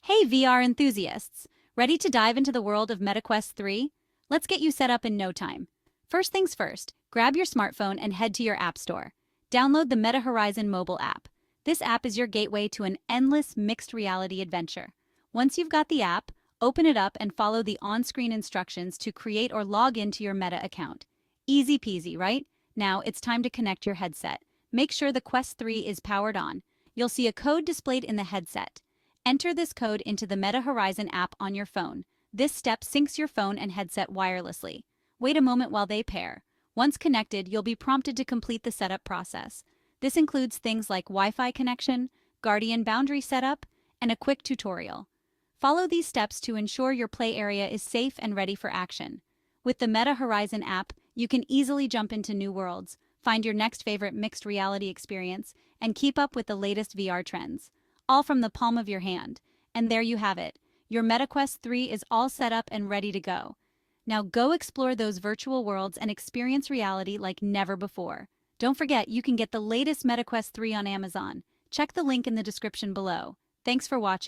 Hey VR enthusiasts! Ready to dive into the world of MetaQuest 3? Let's get you set up in no time. First things first, grab your smartphone and head to your App Store. Download the Meta Horizon mobile app. This app is your gateway to an endless mixed reality adventure. Once you've got the app, open it up and follow the on-screen instructions to create or log into your Meta account. Easy peasy, right? Now it's time to connect your headset. Make sure the Quest 3 is powered on. You'll see a code displayed in the headset. Enter this code into the Meta Horizon app on your phone. This step syncs your phone and headset wirelessly. Wait a moment while they pair. Once connected, you'll be prompted to complete the setup process. This includes things like Wi-Fi connection, Guardian boundary setup, and a quick tutorial. Follow these steps to ensure your play area is safe and ready for action. With the Meta Horizon app, you can easily jump into new worlds, find your next favorite mixed reality experience, and keep up with the latest VR trends, all from the palm of your hand. And there you have it. Your MetaQuest 3 is all set up and ready to go. Now go explore those virtual worlds and experience reality like never before. Don't forget, you can get the latest MetaQuest 3 on Amazon. Check the link in the description below. Thanks for watching.